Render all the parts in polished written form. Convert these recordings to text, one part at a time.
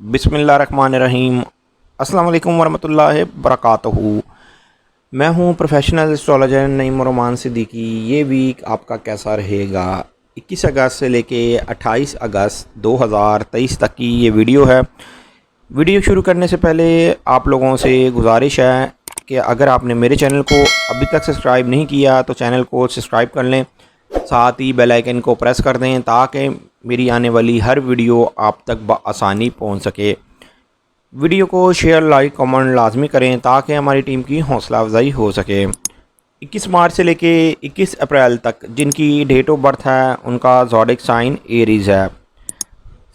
बिस्मिल्लाहिर्रहमानिर्रहीम। अस्सलाम वालेकुम वरहमतुल्लाहि वबरकातुहू। मैं हूं प्रोफेशनल एस्ट्रोलॉजर नईम रोमान सिद्दीकी। ये वीक आपका कैसा रहेगा? 21 अगस्त से लेके 28 अगस्त 2023 तक की ये वीडियो है। वीडियो शुरू करने से पहले आप लोगों से गुजारिश है कि अगर आपने मेरे चैनल को अभी तक सब्सक्राइब नहीं किया तो चैनल को सब्सक्राइब कर लें, साथ ही बेल आइकन को प्रेस कर दें ताकि मेरी आने वाली हर वीडियो आप तक बआसानी पहुंच सके। वीडियो को शेयर, लाइक, कमेंट लाजमी करें ताकि हमारी टीम की हौसला अफजाई हो सके। 21 मार्च से लेके 21 अप्रैल तक जिनकी डेट ऑफ बर्थ है उनका ज़ोडिक साइन एरीज़ है।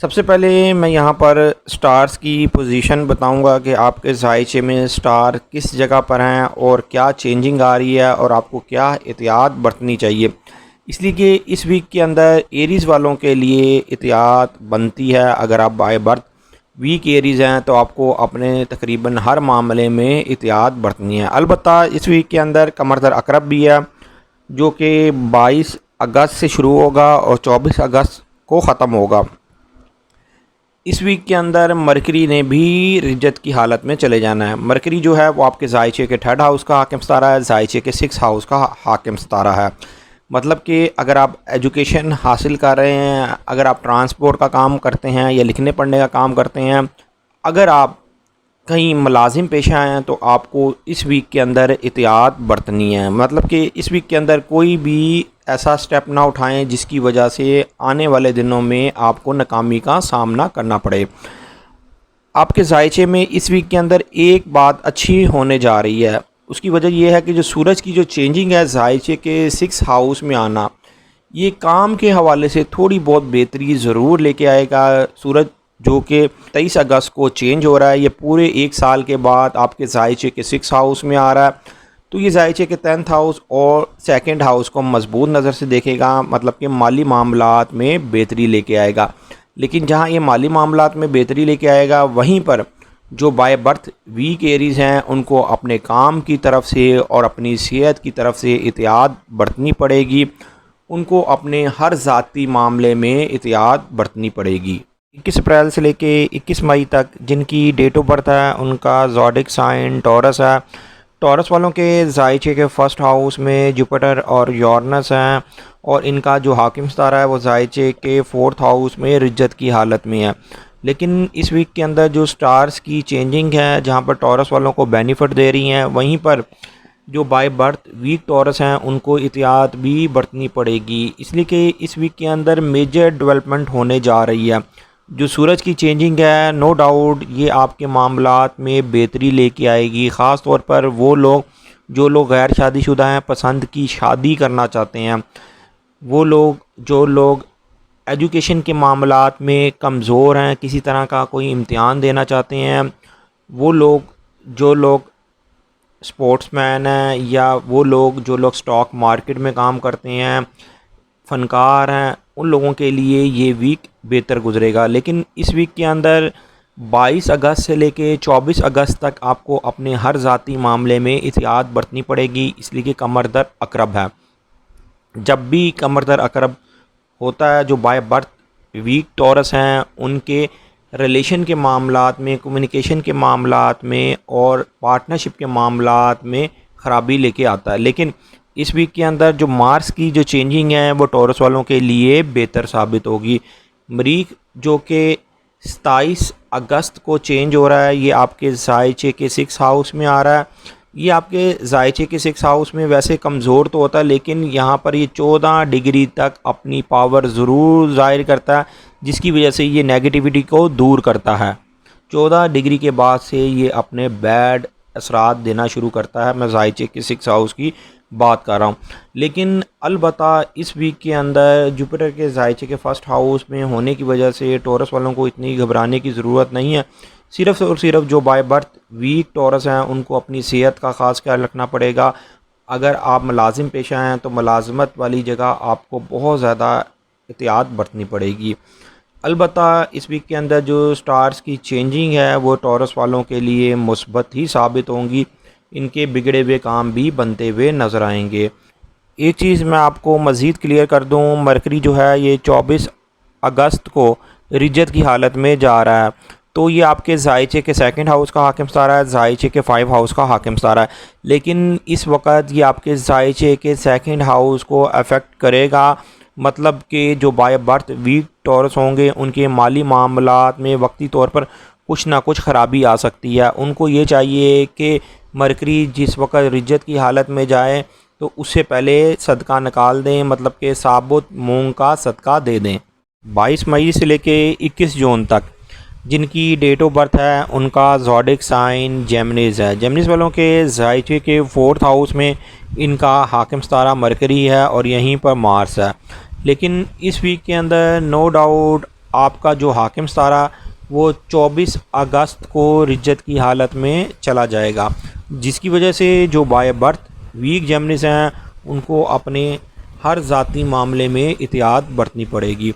सबसे पहले मैं यहाँ पर स्टार्स की पोजीशन बताऊँगा कि आपके ज़ायचे में स्टार किस जगह पर हैं और क्या चेंजिंग आ रही है और आपको क्या एहतियात बरतनी चाहिए। इसलिए कि इस वीक के अंदर एरीज़ वालों के लिए एहतियात बनती है। अगर आप बाय बर्थ वीक एरीज़ हैं तो आपको अपने तकरीबन हर मामले में एहतियात बरतनी है। अलबत्ता इस वीक के अंदर कमरदर अकरब भी है जो कि 22 अगस्त से शुरू होगा और 24 अगस्त को ख़त्म होगा। इस वीक के अंदर मरकरी ने भी रिज्जत की हालत में चले जाना है। मरकरी जो है वो आपके ज़ायचे के 3rd हाउस का हाकिम सितारा है, ज़ायचे के 6th हाउस का हाकिम सितारा है। मतलब कि अगर आप एजुकेशन हासिल कर रहे हैं, अगर आप ट्रांसपोर्ट का काम करते हैं या लिखने पढ़ने का काम करते हैं, अगर आप कहीं मुलाजिम पेशा हैं तो आपको इस वीक के अंदर एहतियात बरतनी है। मतलब कि इस वीक के अंदर कोई भी ऐसा स्टेप ना उठाएं जिसकी वजह से आने वाले दिनों में आपको नाकामी का सामना करना पड़े। आपके ज़ायचे में इस वीक के अंदर एक बात अच्छी होने जा रही है। उसकी वजह यह है कि जो सूरज की जो चेंजिंग है ज़ायचे के 6th हाउस में आना, ये काम के हवाले से थोड़ी बहुत बेहतरी ज़रूर लेके आएगा। सूरज जो कि 23 अगस्त को चेंज हो रहा है, ये पूरे 1 साल के बाद आपके ज़ायचे के 6th हाउस में आ रहा है, तो ये ज़ायचे के 10th हाउस और 2nd हाउस को मजबूत नज़र से देखेगा। मतलब कि माली मामलात में बेहतरी लेके आएगा। लेकिन जहाँ ये माली मामलात में बेहतरी लेके आएगा, वहीं पर जो बाय बर्थ वीक एरीज़ हैं उनको अपने काम की तरफ से और अपनी सेहत की तरफ से एहतियात बरतनी पड़ेगी। उनको अपने हर ज़ाती मामले में एहतियात बरतनी पड़ेगी। 21 अप्रैल से लेके 21 मई तक जिनकी डेट ऑफ बर्थ है उनका ज़ोडिक साइन टॉरस है। टॉरस वालों के ज़ायचे के 1st हाउस में जुपिटर और यूरेनस हैं और इनका जो हाकिम सितारा है वो ज़ायचे के 4th हाउस में रिज्जत की हालत में है। लेकिन इस वीक के अंदर जो स्टार्स की चेंजिंग है जहाँ पर टॉरस वालों को बेनिफिट दे रही हैं, वहीं पर जो बाय बर्थ वीक टॉरस हैं उनको एहतियात भी बरतनी पड़ेगी। इसलिए कि इस वीक के अंदर मेजर डेवलपमेंट होने जा रही है। जो सूरज की चेंजिंग है, नो डाउट ये आपके मामलात में बेहतरी लेके आएगी। ख़ास तौर पर वो लोग जो लोग गैर शादीशुदा हैं, पसंद की शादी करना चाहते हैं, वो लोग जो लोग एजुकेशन के मामलात में कमज़ोर हैं, किसी तरह का कोई इम्तिहान देना चाहते हैं, वो लोग जो लोग स्पोर्ट्समैन हैं, या वो लोग जो लोग स्टॉक मार्केट में काम करते हैं, फ़नकार हैं, उन लोगों के लिए ये वीक बेहतर गुजरेगा। लेकिन इस वीक के अंदर 22 अगस्त से लेके 24 अगस्त तक आपको अपने हर ज़ाती मामले में एहतियात बरतनी पड़ेगी। इसलिए कि कमरदर अकरब है। जब भी कमरदर अकरब होता है, जो बाय बर्थ वीक टॉरस हैं, उनके रिलेशन के मामलात में, कम्युनिकेशन के मामलात में और पार्टनरशिप के मामलात में ख़राबी लेके आता है। लेकिन इस वीक के अंदर जो मार्स की जो चेंजिंग है वो टॉरस वालों के लिए बेहतर साबित होगी। मरीख जो कि 27 अगस्त को चेंज हो रहा है, ये आपके ज़ायचे के 6th हाउस में आ रहा है। ये आपके ज़ायचे के 6th हाउस में वैसे कमज़ोर तो होता है, लेकिन यहाँ पर ये 14 डिग्री तक अपनी पावर ज़रूर ज़ाहिर करता है, जिसकी वजह से ये नेगेटिविटी को दूर करता है। 14 डिग्री के बाद से ये अपने बैड असरात देना शुरू करता है। मैं ज़ायचे के 6th हाउस की बात कर रहा हूँ। लेकिन अलबत्ता इस वीक के अंदर जुपिटर के ज़ायचे के 1st हाउस में होने की वजह से टॉरस वालों को इतनी घबराने की ज़रूरत नहीं है। सिर्फ़ और सिर्फ जो बाय बर्थ वीक टॉरस हैं उनको अपनी सेहत का ख़ास ख्याल रखना पड़ेगा। अगर आप मुलाजिम पेशा हैं तो मुलाजमत वाली जगह आपको बहुत ज़्यादा एहतियात बरतनी पड़ेगी। अलबत्ता इस वीक के अंदर जो स्टार्स की चेंजिंग है वो टॉरस वालों के लिए मुस्बत ही साबित होंगी। इनके बिगड़े हुए काम भी बनते हुए नज़र आएंगे। एक चीज़ मैं आपको मज़ीद क्लियर कर दूं, मरकरी जो है ये 24 अगस्त को रिज्जत की हालत में जा रहा है। तो ये आपके ज़ायचे के सेकंड हाउस का हाकिम सितारा है, ज़ायचे के 5 हाउस का हाकिम सितारा है। लेकिन इस वक्त ये आपके ज़ायचे के सेकंड हाउस को अफेक्ट करेगा, मतलब कि जो बाय बर्थ वीक टॉरस होंगे उनके माली मामलात में वक्ती तौर पर कुछ ना कुछ ख़राबी आ सकती है। उनको ये चाहिए कि मरकरी जिस वक्त रिज्जत की हालत में जाए तो उससे पहले सदका निकाल दें, मतलब कि साबुत मूंग का सदका दे दें। 22 मई से लेके 21 जून तक जिनकी डेट ऑफ बर्थ है उनका ज़ोडिक साइन जेमिनीज़ है। जेमिनीज़ वालों के ज़ायचे के 4th हाउस में इनका हाकिम सितारा मरकरी है और यहीं पर मार्स है। लेकिन इस वीक के अंदर नो डाउट आपका जो हाकिम सितारा वो 24 अगस्त को रिज्जत की हालत में चला जाएगा, जिसकी वजह से जो बाय बर्थ वीक जेमिनीज़ हैं उनको अपने हर ज़ाती मामले में एहतियात बरतनी पड़ेगी।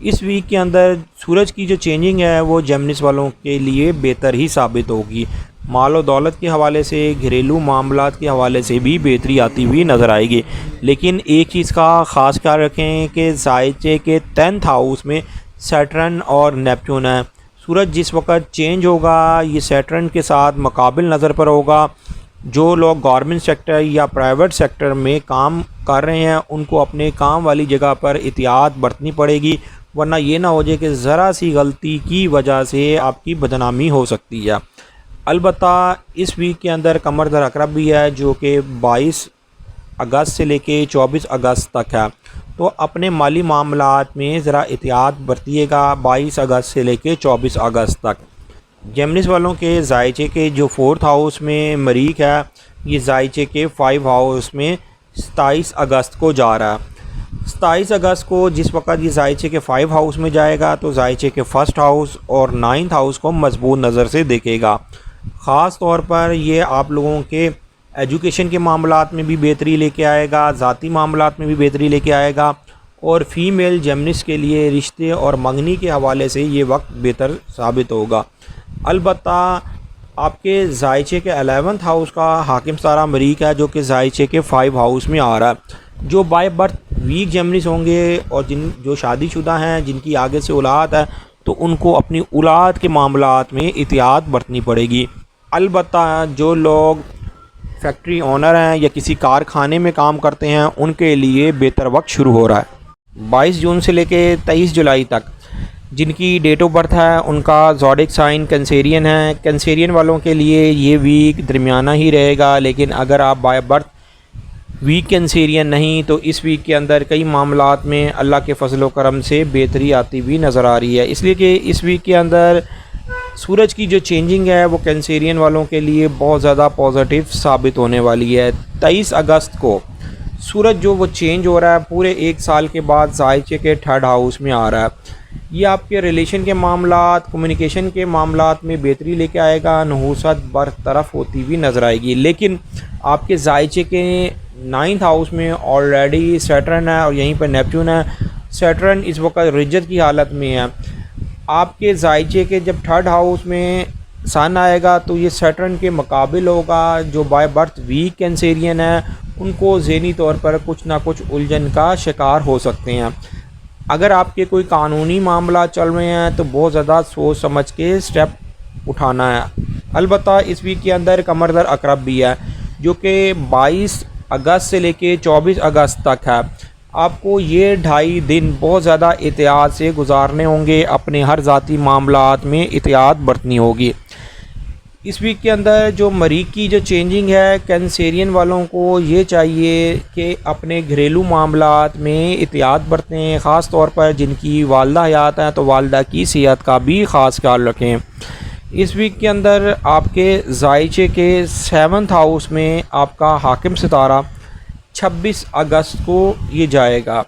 इस वीक के अंदर सूरज की जो चेंजिंग है वो जेमिनीज़ वालों के लिए बेहतर ही साबित होगी। माल और दौलत के हवाले से, घरेलू मामलात के हवाले से भी बेहतरी आती हुई नज़र आएगी। लेकिन एक चीज़ का ख़ास ख्याल रखें कि ज़ायचे के 10th हाउस में सैटर्न और नेपच्यून है। सूरज जिस वक्त चेंज होगा ये सैटर्न के साथ मुकाबिल नज़र पर होगा। जो लोग गवर्नमेंट सेक्टर या प्राइवेट सेक्टर में काम कर रहे हैं उनको अपने काम वाली जगह पर एहतियात बरतनी पड़ेगी, वरना ये ना हो जाए कि ज़रा सी गलती की वजह से आपकी बदनामी हो सकती है। अलबत्ता इस वीक के अंदर कमर दर अकरब भी है जो कि 22 अगस्त से लेके 24 अगस्त तक है, तो अपने माली मामलात में ज़रा एहतियात बरतिएगा 22 अगस्त से लेके 24 अगस्त तक। जेमिनीज़ वालों के ज़ायचे के जो 4th हाउस में मरीख है ये ज़ायचे के 5 हाउस में 27 अगस्त को जा रहा है। 27 अगस्त को जिस वक्त ये ज़ायचे के 5 हाउस में जाएगा तो ज़ायचे के 1st हाउस और 9th हाउस को मजबूत नज़र से देखेगा। ख़ास तौर पर ये आप लोगों के एजुकेशन के मामलात में भी बेहतरी लेके आएगा, ज़ाती मामलात में भी बेहतरी लेके आएगा और फ़ीमेल जेमिनीज़ के लिए रिश्ते और मंगनी के हवाले से ये वक्त बेहतर साबित होगा। अलबत्ता आपके ज़ायचे के 11th हाउस का हाकिम सितारा मरीख है जो कि ज़ायचे के 5 हाउस में आ रहा है। जो बाय बर्थ वीक जेमिनीज़ होंगे और जो शादीशुदा हैं जिनकी आगे से औलाद है तो उनको अपनी औलाद के मामलात में एहतियात बरतनी पड़ेगी। अलबत्ता जो लोग फैक्ट्री ओनर हैं या किसी कारखाने में काम करते हैं उनके लिए बेहतर वक्त शुरू हो रहा है। 22 जून से लेके 23 जुलाई तक जिनकी डेट ऑफ बर्थ है उनका ज़ोडिक साइन कैंसेरियन है। कैंसेरियन वालों के लिए ये वीक दरमियाना ही रहेगा, लेकिन अगर आप बाय बर्थ वीक कैंसेरियन नहीं तो इस वीक के अंदर कई मामलात में अल्लाह के फजल व करम से बेहतरी आती हुई नज़र आ रही है। इसलिए कि इस वीक के अंदर सूरज की जो चेंजिंग है वो कैंसेरियन वालों के लिए बहुत ज़्यादा पॉजिटिव साबित होने वाली है। 23 अगस्त को सूरज जो वो चेंज हो रहा है पूरे 1 साल के बाद ज़ायचे के 3rd हाउस में आ रहा है। ये आपके रिलेशन के मामलात, कम्युनिकेशन के मामलात में बेहतरी लेके आएगा, नहूसत बरतरफ होती हुई नज़र आएगी। लेकिन आपके ज़ायचे के 9th हाउस में ऑलरेडी सैटर्न है और यहीं पर नेपच्यून है। सैटर्न इस वक्त रिज्जत की हालत में है। आपके ज़ायचे के जब 3rd हाउस में सन आएगा तो ये सैटर्न के मुकाबिल होगा। जो बाय बर्थ वीक कैंसेरियन है उनको ज़हनी तौर पर कुछ ना कुछ उलझन का शिकार हो सकते हैं। अगर आपके कोई कानूनी मामला चल रहे हैं तो बहुत ज़्यादा सोच समझ के स्टेप उठाना है। अलबत्ता इस वीक के अंदर कमर दर अकरब भी है जो कि 22 अगस्त से लेके 24 अगस्त तक है। आपको ये 2.5 दिन बहुत ज़्यादा एहतियात से गुजारने होंगे, अपने हर ज़ाती मामलात में एहतियात बरतनी होगी। इस वीक के अंदर जो मरीख की जो चेंजिंग है कैंसेरियन वालों को ये चाहिए कि अपने घरेलू मामलात में एहतियात बरतें, ख़ास तौर पर जिनकी वालदा हयात हैं तो वालदा की सेहत का भी ख़ास ख्याल रखें। इस वीक के अंदर आपके ज़ायचे के 7th हाउस में आपका हाकिम सितारा 26 अगस्त को ये जाएगा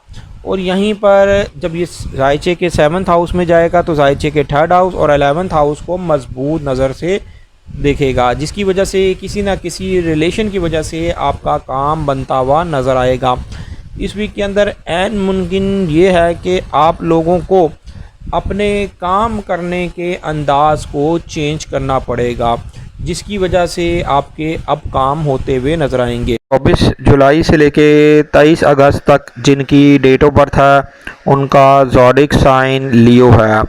और यहीं पर जब ये ज़ायचे के 7th हाउस में जाएगा तो ज़ायचे के 3rd हाउस और 11th हाउस को मजबूत नज़र से देखेगा, जिसकी वजह से किसी ना किसी रिलेशन की वजह से आपका काम बनता हुआ नज़र आएगा। इस वीक के अंदर ऐन मुमकिन ये है कि आप लोगों को अपने काम करने के अंदाज को चेंज करना पड़ेगा, जिसकी वजह से आपके अब काम होते हुए नज़र आएंगे। 24 जुलाई से लेके 23 अगस्त तक जिनकी डेट ऑफ बर्थ है उनका ज़ोडिक साइन लियो है।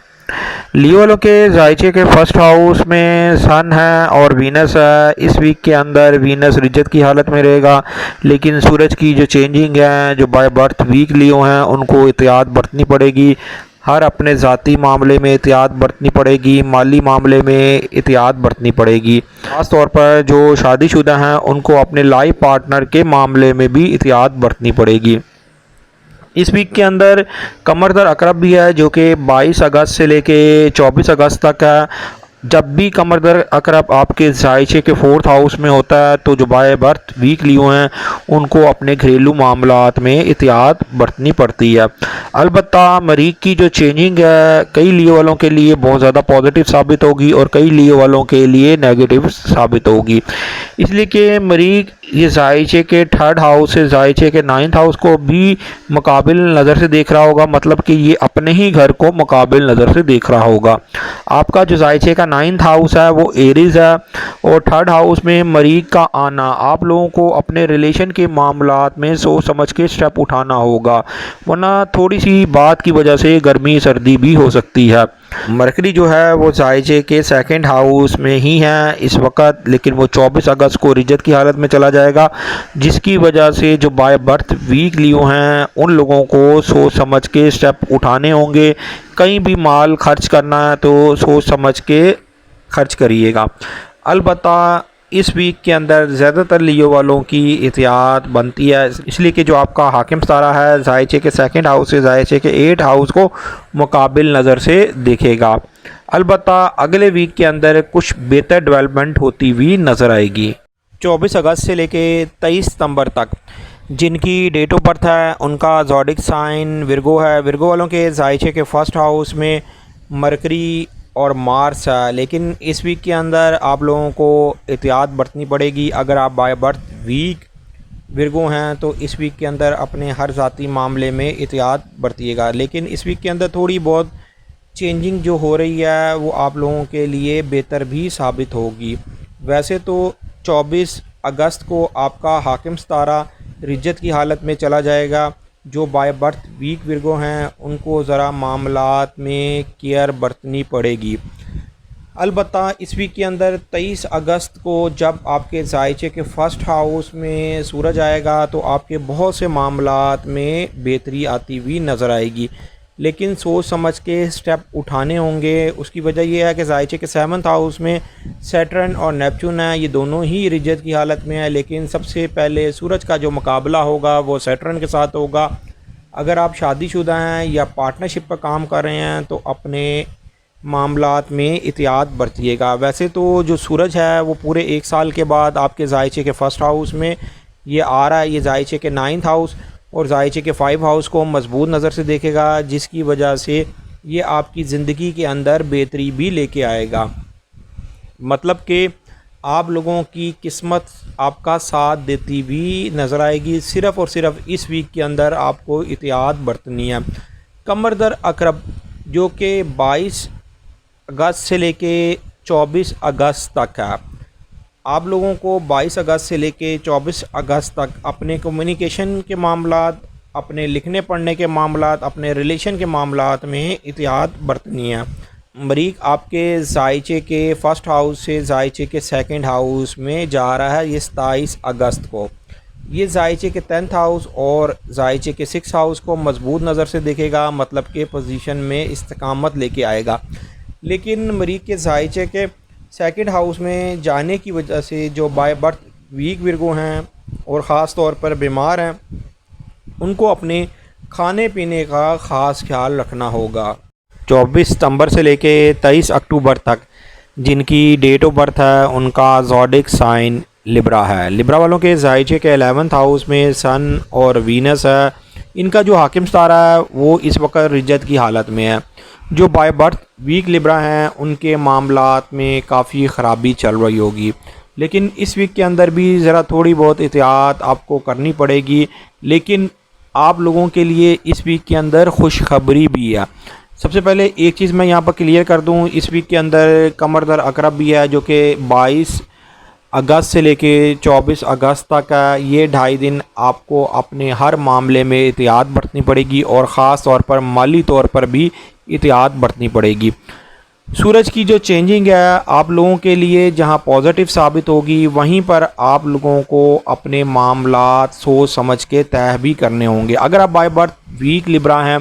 लियो वालों के जायचे के फर्स्ट हाउस में सन है और वीनस है। इस वीक के अंदर वीनस रिजत की हालत में रहेगा, लेकिन सूरज की जो चेंजिंग है, जो बाय बर्थ वीक लियो हैं उनको एहतियात बरतनी पड़ेगी। हर अपने ज़ाती मामले में एहतियात बरतनी पड़ेगी, माली मामले में एहतियात बरतनी पड़ेगी। ख़ास तौर पर जो शादीशुदा हैं उनको अपने लाइफ पार्टनर के मामले में भी एहतियात बरतनी पड़ेगी। इस वीक के अंदर कमर दर अकरब भी है, जो कि 22 अगस्त से लेके 24 अगस्त तक है। जब भी कमर दर अकरब आपके जायचे के फोर्थ हाउस में होता है तो जो बाय बर्थ वीक लियो हैं उनको अपने घरेलू मामलात में एहतियात बरतनी पड़ती है। अलबत्ता मरीज़ की जो चेंजिंग है कई लियो वालों के लिए बहुत ज़्यादा पॉजिटिव साबित होगी और कई लियो वालों के लिए नेगेटिव साबित होगी, इसलिए कि मरीज़ ये जायचे के थर्ड हाउस से जायचे के नाइन्थ हाउस को भी मुकाबिल नज़र से देख रहा होगा, मतलब कि ये अपने ही घर को मुकाबिल नज़र से देख रहा होगा। आपका जो जायचे का नाइन्थ हाउस है वो एरीज़ है और थर्ड हाउस में मरीज़ का आना आप लोगों को अपने रिलेशन के मामलात में सोच समझ के स्टेप उठाना होगा, वरना थोड़ी सी बात की वजह से गर्मी सर्दी भी हो सकती है। मरकरी जो है वो जायचे के सेकंड हाउस में ही है इस वक्त, लेकिन वो 24 अगस्त को रिजत की हालत में चला जाएगा, जिसकी वजह से जो बाय बर्थ वीक लियो हैं उन लोगों को सोच समझ के स्टेप उठाने होंगे। कहीं भी माल खर्च करना है तो सोच समझ के खर्च करिएगा। अलबत्ता इस वीक के अंदर ज़्यादातर लियो वालों की एहतियात बनती है, इसलिए कि जो आपका हाकिम सितारा है जायचे के सेकंड हाउस से जायचे के 8 हाउस को मुकाबिल नज़र से देखेगा। अलबत्ता अगले वीक के अंदर कुछ बेहतर डेवलपमेंट होती हुई नज़र आएगी। 24 अगस्त से लेके 23 सितंबर तक जिनकी डेट ऑफ बर्थ है उनका ज़ोडिक साइन विर्गो है। विर्गो वालों के जायचे के फर्स्ट हाउस में मरकरी और मार्स है, लेकिन इस वीक के अंदर आप लोगों को एहतियात बरतनी पड़ेगी। अगर आप बाय बर्थ वीक विर्गो हैं तो इस वीक के अंदर अपने हर ज़ाती मामले में एहतियात बरतिएगा, लेकिन इस वीक के अंदर थोड़ी बहुत चेंजिंग जो हो रही है वो आप लोगों के लिए बेहतर भी साबित होगी। वैसे तो 24 अगस्त को आपका हाकिम सितारा रिजत की हालत में चला जाएगा। जो बाय बर्थ वीक विर्गो हैं उनको ज़रा मामलात में केयर बरतनी पड़ेगी। अलबत्ता इस वीक के अंदर 23 अगस्त को जब आपके जायचे के फर्स्ट हाउस में सूरज आएगा तो आपके बहुत से मामलात में बेहतरी आती हुई नज़र आएगी, लेकिन सोच समझ के स्टेप उठाने होंगे। उसकी वजह यह है कि जायचे के 7th हाउस में सैटर्न और नेपच्यून है, ये दोनों ही रिजत की हालत में है, लेकिन सबसे पहले सूरज का जो मुकाबला होगा वो सैटर्न के साथ होगा। अगर आप शादीशुदा हैं या पार्टनरशिप पर काम कर रहे हैं तो अपने मामलात में एहतियात बरतिएगा। वैसे तो जो सूरज है वो पूरे 1 साल के बाद आपके जायचे के फर्स्ट हाउस में ये आ रहा है, ये जायचे के 9th हाउस और जायचे के 5 हाउस को मजबूत नज़र से देखेगा, जिसकी वजह से ये आपकी ज़िंदगी के अंदर बेहतरी भी लेके आएगा। मतलब कि आप लोगों की किस्मत आपका साथ देती भी नज़र आएगी। सिर्फ़ और सिर्फ इस वीक के अंदर आपको एहतियात बरतनी है। कमर दर अकरब जो कि 22 अगस्त से लेके 24 अगस्त तक है, आप लोगों को 22 अगस्त से लेके 24 अगस्त तक अपने कम्युनिकेशन के मामलात, अपने लिखने पढ़ने के मामलात, अपने रिलेशन के मामलात में एहतियात बरतनी है। मरीज़ आपके जायचे के फर्स्ट हाउस से जायचे के सेकंड हाउस में जा रहा है ये 27 अगस्त को। ये जायचे के 10th हाउस और जायचे के 6th हाउस को मजबूत नज़र से देखेगा, मतलब कि पोजीशन में इस्तिकामत लेके आएगा। लेकिन मरीज़ के जायचे के सेकंड हाउस में जाने की वजह से जो बाय बर्थ वीक विर्गो हैं और ख़ास तौर पर बीमार हैं उनको अपने खाने पीने का ख़ास ख्याल रखना होगा। 24 सितंबर से लेके 23 अक्टूबर तक जिनकी डेट ऑफ बर्थ है उनका ज़ोडिक साइन लिब्रा है। लिब्रा वालों के जायचे के 11th हाउस में सन और वीनस है। इनका जो हाकिम सितारा है वो इस वक्त रिजत की हालत में है। जो बाय बर्थ वीक लिब्रा हैं उनके मामलात में काफ़ी ख़राबी चल रही होगी, लेकिन इस वीक के अंदर भी ज़रा थोड़ी बहुत एहतियात आपको करनी पड़ेगी। लेकिन आप लोगों के लिए इस वीक के अंदर खुशखबरी भी है। सबसे पहले एक चीज़ मैं यहाँ पर क्लियर कर दूँ, इस वीक के अंदर कमर दर अकरब भी है जो कि 22 अगस्त से लेके 24 अगस्त तक है। ये 2.5 दिन आपको अपने हर मामले में एहतियात बरतनी पड़ेगी और ख़ास तौर पर माली तौर पर भी एहतियात बरतनी पड़ेगी। सूरज की जो चेंजिंग है आप लोगों के लिए जहां पॉजिटिव साबित होगी, वहीं पर आप लोगों को अपने मामलात सोच समझ के तय भी करने होंगे। अगर आप बाय बर्थ वीक लिब्रा हैं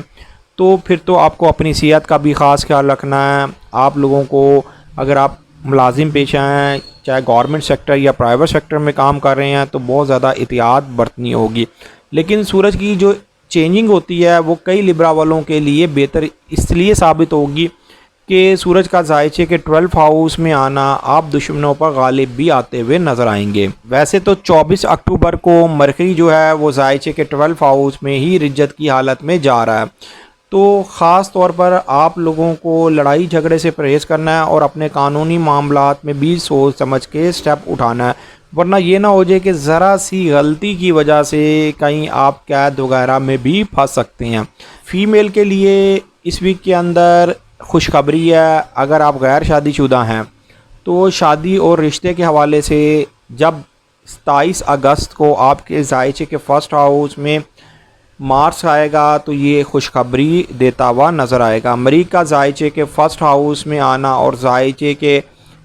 तो फिर तो आपको अपनी सेहत का भी ख़ास ख्याल रखना है। आप लोगों को, अगर आप मुलाजिम पेशा हैं, चाहे गवर्नमेंट सेक्टर या प्राइवेट सेक्टर में काम कर रहे हैं, तो बहुत ज़्यादा एहतियात बरतनी होगी। लेकिन सूरज की जो चेंजिंग होती है वो कई लिब्रा वालों के लिए बेहतर इसलिए साबित होगी कि सूरज का जायचे के 12 हाउस में आना आप दुश्मनों पर गालिब भी आते हुए नजर आएंगे। वैसे तो 24 अक्टूबर को मरकरी जो है वो जायचे के 12 हाउस में ही रिज्जत की हालत में जा रहा है, तो ख़ास तौर पर आप लोगों को लड़ाई झगड़े से परहेज़ करना है और अपने कानूनी मामलात में भी सोच समझ के स्टेप उठाना है, वरना ये ना हो जाए कि ज़रा सी गलती की वजह से कहीं आप कैद वगैरह में भी फंस सकते हैं। फ़ीमेल के लिए इस वीक के अंदर खुशखबरी है। अगर आप गैर शादीशुदा हैं तो शादी और रिश्ते के हवाले से जब 27 अगस्त को आपके जायचे के फर्स्ट हाउस में मार्स आएगा तो ये खुशखबरी देता हुआ नज़र आएगा। मरीख का जायचे के फर्स्ट हाउस में आना और जायचे के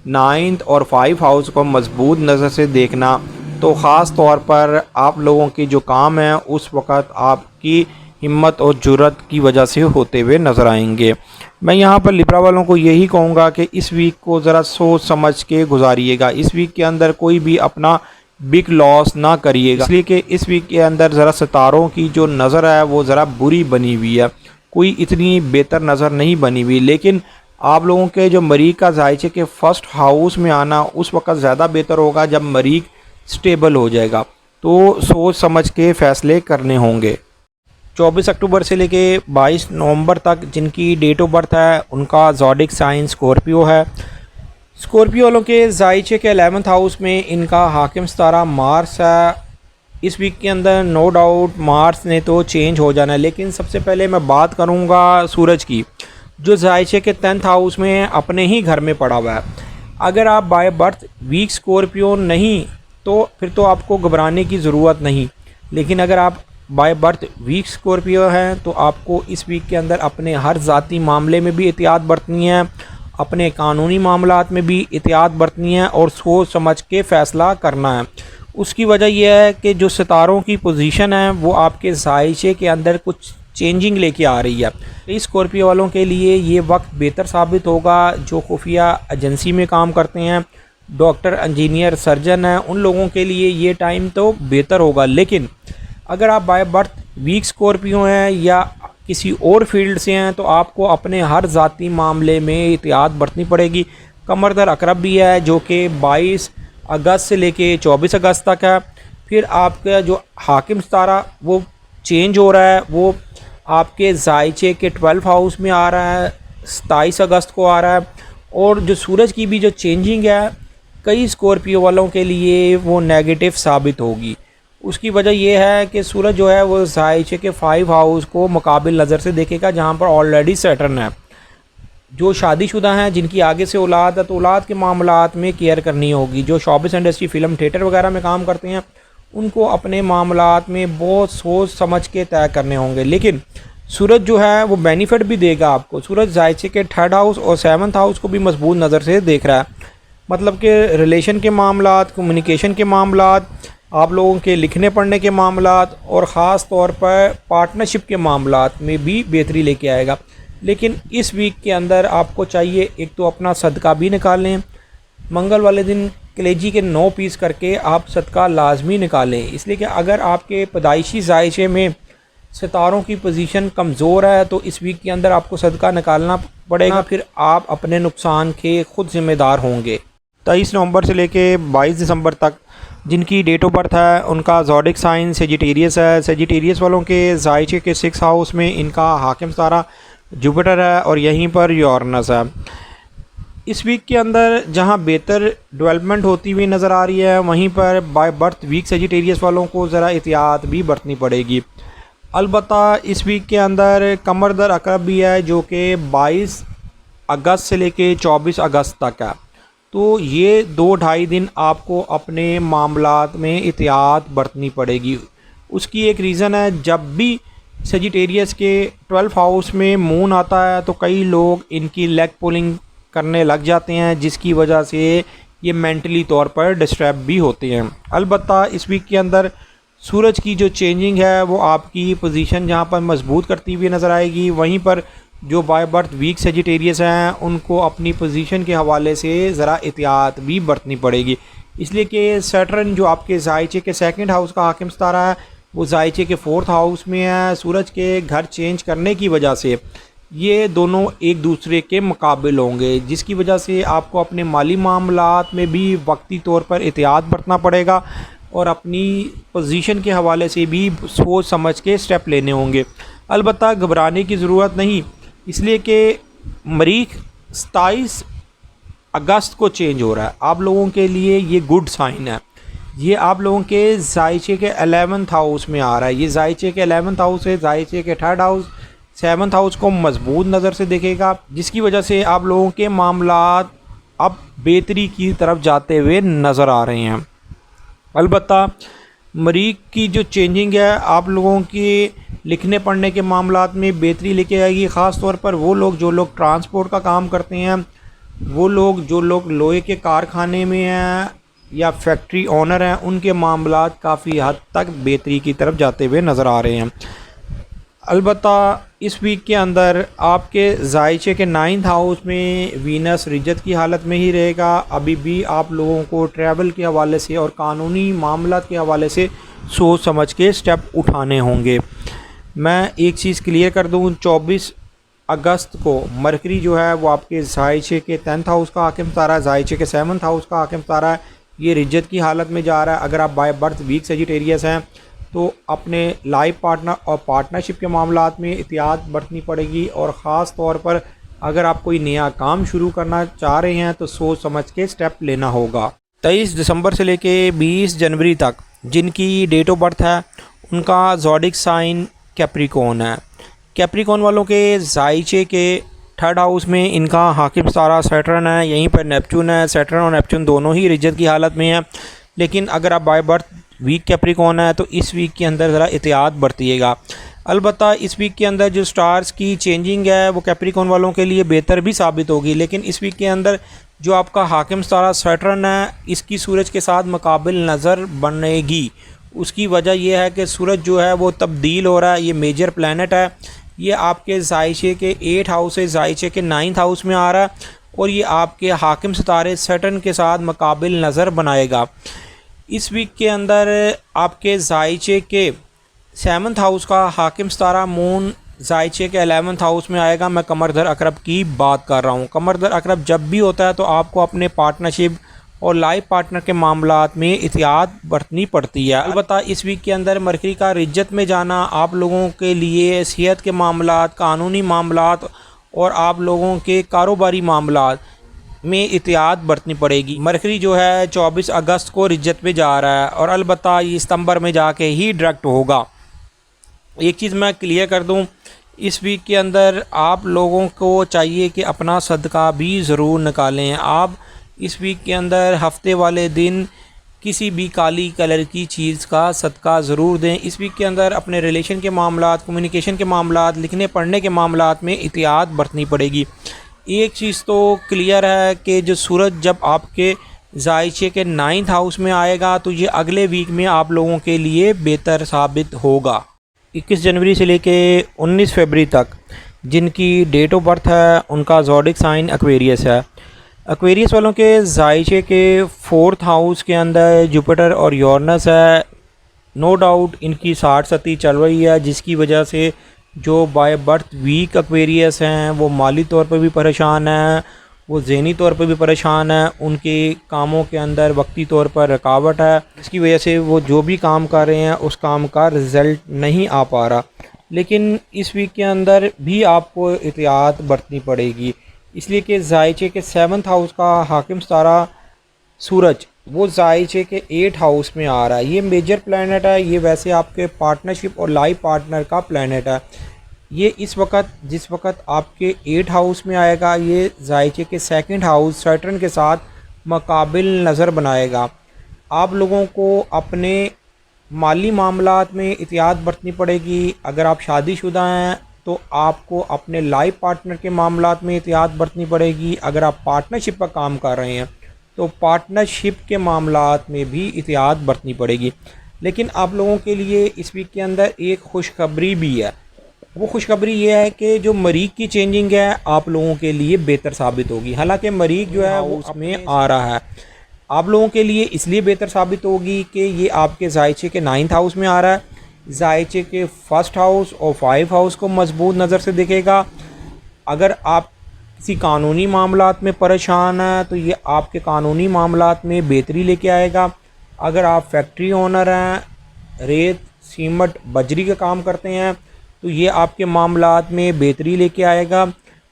9th और 5 हाउस को मजबूत नज़र से देखना, तो ख़ास तौर पर आप लोगों के जो काम हैं उस वक़्त आपकी हिम्मत और जुर्रत की वजह से होते हुए नज़र आएंगे। मैं यहाँ पर लिब्रा वालों को यही कहूँगा कि इस वीक को ज़रा सोच समझ के गुजारिएगा। इस वीक के अंदर कोई भी अपना बिग लॉस ना करिएगा, इसलिए कि इस वीक के अंदर ज़रा सितारों की जो नज़र है वो ज़रा बुरी बनी हुई है, कोई इतनी बेहतर नज़र नहीं बनी हुई। लेकिन आप लोगों के जो मरीख का जायचे के फर्स्ट हाउस में आना उस वक़्त ज़्यादा बेहतर होगा जब मरीख स्टेबल हो जाएगा, तो सोच समझ के फ़ैसले करने होंगे। 24 अक्टूबर से लेके 22 नवंबर तक जिनकी डेट ऑफ बर्थ है उनका ज़ोडिक साइन स्कॉर्पियो है। स्कॉर्पियो वालों के जायचे के 11th हाउस में इनका हाकिम सितारा मार्स है। इस वीक के अंदर नो डाउट मार्स ने तो चेंज हो जाना है, लेकिन सबसे पहले मैं बात करूंगा सूरज की, जो जायचे के 10th हाउस में अपने ही घर में पड़ा हुआ है। अगर आप बाय बर्थ वीक स्कॉर्पियो नहीं तो फिर तो आपको घबराने की ज़रूरत नहीं, लेकिन अगर आप बाय बर्थ वीक स्कॉर्पियो हैं तो आपको इस वीक के अंदर अपने हर ज़ाती मामले में भी एहतियात बरतनी है, अपने कानूनी मामलात में भी एहतियात बरतनी है और सोच समझ के फ़ैसला करना है। उसकी वजह यह है कि जो सितारों की पोजीशन है वो आपके जायचे के अंदर कुछ चेंजिंग लेके आ रही है। इस स्कॉर्पियो वालों के लिए ये वक्त बेहतर साबित होगा जो खुफिया एजेंसी में काम करते हैं, डॉक्टर, इंजीनियर, सर्जन हैं, उन लोगों के लिए ये टाइम तो बेहतर होगा। लेकिन अगर आप बाय बर्थ वीक स्कॉर्पियो हैं या किसी और फील्ड से हैं तो आपको अपने हर ज़ाती मामले में एहतियात बरतनी पड़ेगी। कमर दर अकरब भी है जो कि 22 अगस्त से लेके 24 अगस्त तक है। फिर आपका जो हाकिम सितारा वो चेंज हो रहा है, वो आपके जायचे के 12 हाउस में आ रहा है, 27 अगस्त को आ रहा है। और जो सूरज की भी जो चेंजिंग है कई स्कॉर्पियो वालों के लिए वो नेगेटिव साबित होगी। उसकी वजह यह है कि सूरज जो है वो जायचे के 5 हाउस को मुकाबिल नज़र से देखेगा जहाँ पर ऑलरेडी सैटर्न है। जो शादीशुदा हैं जिनकी आगे से औलाद है तो औलाद के मामलात में केयर करनी होगी। जो शोबिस इंडस्ट्री, फिल्म, थिएटर वगैरह में काम करते हैं उनको अपने मामलात में बहुत सोच समझ के तय करने होंगे। लेकिन सूरज जो है वो बेनिफिट भी देगा आपको। सूरज जायचे के 3rd हाउस और 7th हाउस को भी मजबूत नज़र से देख रहा है, मतलब कि रिलेशन के मामलात, कम्युनिकेशन के मामलात, आप लोगों के लिखने पढ़ने के मामलात और ख़ास तौर पर पार्टनरशिप के मामलात में भी बेहतरी लेके आएगा। लेकिन इस वीक के अंदर आपको चाहिए एक तो अपना सदका भी निकालें, मंगल वाले दिन कलेजी के 9 पीस करके आप सदका लाजमी निकालें, इसलिए कि अगर आपके पैदाइशी जायचे में सितारों की पोजीशन कमज़ोर है तो इस वीक के अंदर आपको सदका निकालना पड़ेगा, फिर आप अपने नुकसान के ख़ुद ज़िम्मेदार होंगे। 23 नवंबर से लेके 22 दिसंबर तक जिनकी डेट ऑफ बर्थ है उनका ज़ोडिक साइन सेजिटेरियस है। सेजिटेरियस वालों के जायचे के 6 हाउस में इनका हाकिम सितारा जुपिटर है और यहीं पर यूरेनस है। इस वीक के अंदर जहां बेहतर डेवलपमेंट होती हुई नज़र आ रही है वहीं पर बाय बर्थ वीक सेजिटेरियस वालों को ज़रा एहतियात भी बरतनी पड़ेगी। अलबत्ता इस वीक के अंदर कमर दर अकरब भी है जो कि 22 अगस्त से लेके 24 अगस्त तक है, तो ये 2-2.5 दिन आपको अपने मामलात में एहतियात बरतनी पड़ेगी। उसकी एक रीज़न है, जब भी सेजिटेरियस के 12 हाउस में मून आता है तो कई लोग इनकी लेग पुलिंग करने लग जाते हैं, जिसकी वजह से ये मेंटली तौर पर डिस्टर्ब भी होते हैं। अलबत्ता इस वीक के अंदर सूरज की जो चेंजिंग है वो आपकी पोजीशन जहाँ पर मजबूत करती हुई नज़र आएगी, वहीं पर जो बाय बर्थ वीक सेजिटेरियस हैं उनको अपनी पोजीशन के हवाले से ज़रा एहतियात भी बरतनी पड़ेगी, इसलिए कि सैटर्न जो आपके ज़ायचे के सेकंड हाउस का हाकिम सितारा है वो ज़ायचे के फोर्थ हाउस में है। सूरज के घर चेंज करने की वजह से ये दोनों एक दूसरे के मुकाबिल होंगे, जिसकी वजह से आपको अपने माली मामलात में भी वक्ती तौर पर एहतियात बरतना पड़ेगा और अपनी पोजीशन के हवाले से भी सोच समझ के स्टेप लेने होंगे। अलबत्ता घबराने की ज़रूरत नहीं, इसलिए कि मरीख 27 अगस्त को चेंज हो रहा है। आप लोगों के लिए ये गुड साइन है। ये आप लोगों के ज़ायचे के 11th हाउस में आ रहा है। ये ज़ायचे के 11th हाउस है, ज़ायचे के 3rd हाउस 7th हाउस को मजबूत नज़र से देखेगा, जिसकी वजह से आप लोगों के मामलात अब बेहतरी की तरफ जाते हुए नज़र आ रहे हैं। अलबत्ता मरीख की जो चेंजिंग है आप लोगों के लिखने पढ़ने के मामलात में बेहतरी लेके आएगी, ख़ास तौर पर वो लोग जो लोग ट्रांसपोर्ट का काम करते हैं, वो लोग जो लोग लोहे के कारखाने में हैं या फैक्ट्री ओनर हैं, उनके मामलात काफ़ी हद तक बेहतरी की तरफ जाते हुए नज़र आ रहे हैं। अलबत्ता इस वीक के अंदर आपके ज़ायचे के 9th हाउस में वीनस रिजत की हालत में ही रहेगा। अभी भी आप लोगों को ट्रैवल के हवाले से और कानूनी मामलात के हवाले से सोच समझ के स्टेप उठाने होंगे। मैं एक चीज़ क्लियर कर दूं, 24 अगस्त को मरकरी जो है वो आपके ज़ायचे के 10th हाउस का हाकिम सितारा है, ज़ायचे के 7th हाउस का हाकिम सितारा है। ये रिजत की हालत में जा रहा है। अगर आप बाय बर्थ वीक सेजिटेरियस हैं तो अपने लाइफ पार्टनर और पार्टनरशिप के मामलात में एहतियात बरतनी पड़ेगी, और ख़ास तौर पर अगर आप कोई नया काम शुरू करना चाह रहे हैं तो सोच समझ के स्टेप लेना होगा। 23 दिसंबर से लेके 20 जनवरी तक जिनकी डेट ऑफ बर्थ है उनका ज़ोडिक साइन कैप्रिकॉर्न है। कैप्रिकॉर्न वालों के ज़ायचे के 3rd हाउस में इनका हाकिम सितारा सैटर्न है, यहीं पर नेपच्यून है। सैटर्न और नेपच्यून दोनों ही रिजत की हालत में हैं, लेकिन अगर आप बाय बर्थ वीक कैप्रिकॉर्न है तो इस वीक के अंदर ज़रा एहतियात बरतिएगा। अलबत्ता इस वीक के अंदर जो स्टार्स की चेंजिंग है वो कैप्रिकॉर्न वालों के लिए बेहतर भी साबित होगी, लेकिन इस वीक के अंदर जो आपका हाकिम सितारा सैटर्न है इसकी सूरज के साथ मुकाबिल नज़र बनेगी। उसकी वजह यह है कि सूरज जो है वो तब्दील हो रहा है, ये मेजर प्लैनेट है, ये आपके ज़ायचे के 8 हाउस से ज़ायचे के 9th हाउस में आ रहा है और ये आपके हाकिम सितारे सैटर्न के साथ मुकाबिल नज़र बनाएगा। इस वीक के अंदर आपके ज़ायचे के 7th हाउस का हाकिम सितारा मून ज़ायचे के 11th हाउस में आएगा। मैं कमरदर अकरब की बात कर रहा हूँ। कमरदर अकरब जब भी होता है तो आपको अपने पार्टनरशिप और लाइफ पार्टनर के मामलात में एहतियात बरतनी पड़ती है। अलबत्ता इस वीक के अंदर मरकरी का रिज्जत में जाना आप लोगों के लिए सेहत के मामलात, कानूनी मामलात और आप लोगों के कारोबारी मामलात में एहतियात बरतनी पड़ेगी। मरकरी जो है 24 अगस्त को रिज्जत में जा रहा है और अलबत्ता ये सितंबर में जाके ही डायरेक्ट होगा। एक चीज़ मैं क्लियर कर दूं, इस वीक के अंदर आप लोगों को चाहिए कि अपना सदका भी ज़रूर निकालें। आप इस वीक के अंदर हफ्ते वाले दिन किसी भी काली कलर की चीज़ का सदका ज़रूर दें। इस वीक के अंदर अपने रिलेशन के मामलात, कम्युनिकेशन के मामलात, लिखने पढ़ने के मामलात में एहतियात बरतनी पड़ेगी। एक चीज़ तो क्लियर है कि जो सूरज जब आपके ज़ायचे के 9th हाउस में आएगा तो ये अगले वीक में आप लोगों के लिए बेहतर साबित होगा। 21 जनवरी से लेके 19 फरवरी तक जिनकी डेट ऑफ बर्थ है उनका ज़ोडिक साइन एक्वेरियस है। एक्वेरियस वालों के ज़ायचे के 4th हाउस के अंदर जुपिटर और यूरेनस है। नो डाउट इनकी 60 सती चल रही है, जिसकी वजह से जो बाय बर्थ वीक एक्वेरियस हैं वो माली तौर पर भी परेशान हैं, वो ज़हनी तौर पर भी परेशान है, उनके कामों के अंदर वक्ती तौर पर रुकावट है, इसकी वजह से वो जो भी काम कर रहे हैं उस काम का रिज़ल्ट नहीं आ पा रहा। लेकिन इस वीक के अंदर भी आपको एहतियात बरतनी पड़ेगी, इसलिए कि ज़ायचे के 7th हाउस का हाकिम सितारा सूरज वो ज़ायचे के 8 हाउस में आ रहा है। ये मेजर प्लैनेट है, ये वैसे आपके पार्टनरशिप और लाइफ पार्टनर का प्लैनेट है। ये इस वक्त जिस वक्त आपके 8 हाउस में आएगा ये ज़ायचे के 2nd हाउस सैटर्न के साथ मुकाबिल नज़र बनाएगा। आप लोगों को अपने माली मामलात में एहतियात बरतनी पड़ेगी। अगर आप शादीशुदा हैं तो आपको अपने लाइफ पार्टनर के मामलात में एहतियात बरतनी पड़ेगी। अगर आप पार्टनरशिप पर काम कर रहे हैं तो पार्टनरशिप के मामलात में भी एहतियात बरतनी पड़ेगी। लेकिन आप लोगों के लिए इस वीक के अंदर एक खुशखबरी भी है। वो खुशखबरी ये है कि जो मरीख की चेंजिंग है आप लोगों के लिए बेहतर साबित होगी। हालांकि मरीख जो है वो उसमें आ रहा है, आप लोगों के लिए इसलिए बेहतर साबित होगी कि ये आपके जायचे के 9th हाउस में आ रहा है। जायचे के 1st हाउस और 5 हाउस को मजबूत नज़र से देखेगा। अगर आप किसी कानूनी मामलात में परेशान हैं तो ये आपके कानूनी मामलात में बेहतरी लेके आएगा। अगर आप फैक्ट्री ओनर हैं, रेत सीमेंट बजरी का काम करते हैं तो ये आपके मामलात में बेहतरी लेके आएगा।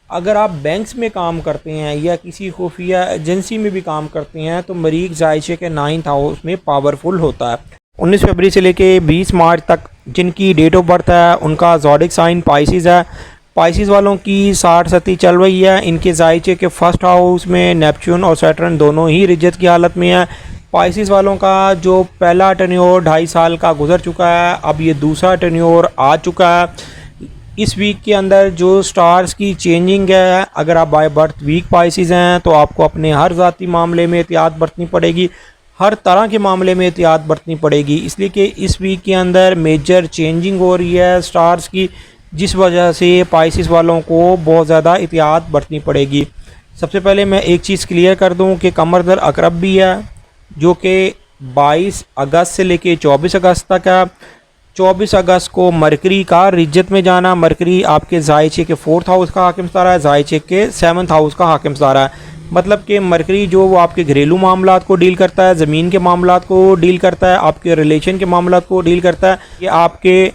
अगर आप बैंक्स में काम करते हैं या किसी खुफिया एजेंसी में भी काम करते हैं तो मरीख जायचे के 9th हाउस में पावरफुल होता है। 19 फरवरी से लेके 20 मार्च तक जिनकी डेट ऑफ बर्थ है उनका ज़ोडिक साइन पाइसिस है। पाइसिस वालों की 60 सती चल रही है। इनके जायचे के 1st हाउस में नेपच्यून और सैटर्न दोनों ही रिजत की हालत में है। पाइसिस वालों का जो पहला टेन्योर 2.5 साल का गुजर चुका है, अब ये दूसरा टेन्योर आ चुका है। इस वीक के अंदर जो स्टार्स की चेंजिंग है, अगर आप बाय बर्थ वीक पाइसिस हैं तो आपको अपने हर ज़ाती मामले में एहतियात बरतनी पड़ेगी, हर तरह के मामले में एहतियात बरतनी पड़ेगी। इसलिए कि इस वीक के अंदर मेजर चेंजिंग हो रही है स्टार्स की, जिस वजह से पाइसिस वालों को बहुत ज़्यादा एहतियात बरतनी पड़ेगी। सबसे पहले मैं एक चीज़ क्लियर कर दूं कि कमर दर अकरब भी है जो कि 22 अगस्त से लेके 24 अगस्त तक है। 24 अगस्त को मरकरी का रिज्जत में जाना। मरकरी आपके जायचे के 4th हाउस का हाकिम सितारा है, जायचे के 7th हाउस का हाकिम सितारा है। मतलब कि मरकरी जो वो आपके घरेलू मामलात को डील करता है, ज़मीन के मामलात को डील करता है, आपके रिलेशन के मामलात को डील करता है, ये आपके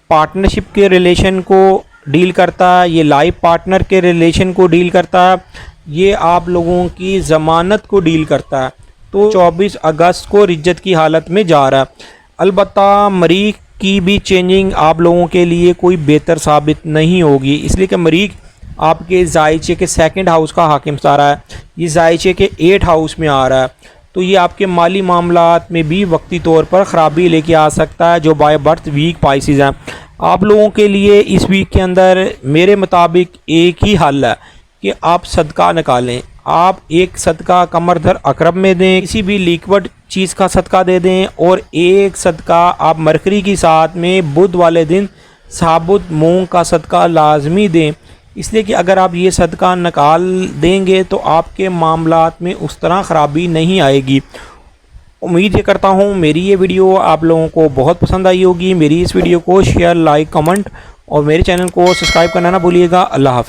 पार्टनरशिप के रिलेशन को डील करता है, ये लाइफ पार्टनर के रिलेशन को डील करता है, ये आप लोगों की ज़मानत को डील करता है। तो 24 अगस्त को रिज्जत की हालत में जा रहा है। अलबत्ता मरीख की भी चेंजिंग आप लोगों के लिए कोई बेहतर साबित नहीं होगी, इसलिए कि मरीख आपके जायचे के 2nd हाउस का हाकिम सितारा है, ये जायचे के 8 हाउस में आ रहा है। तो ये आपके माली मामलात में भी वक्ती तौर पर ख़राबी लेके आ सकता है जो बाय बर्थ वीक पाइसिस हैं। आप लोगों के लिए इस वीक के अंदर मेरे मुताबिक एक ही हल है कि आप सदका निकालें। आप एक सदका कमर दर अकरब में दें, किसी भी लिक्विड चीज़ का सदका दे दें, और एक सदका आप मरकरी की साथ में बुध वाले दिन साबुत मूंग का सदका लाजमी दें। इसलिए कि अगर आप ये सदका निकाल देंगे तो आपके मामलात में उस तरह ख़राबी नहीं आएगी। उम्मीद ये करता हूँ मेरी ये वीडियो आप लोगों को बहुत पसंद आई होगी। मेरी इस वीडियो को शेयर, लाइक, कमेंट और मेरे चैनल को सब्सक्राइब करना ना भूलिएगा। अल्लाह हाफ़िज़।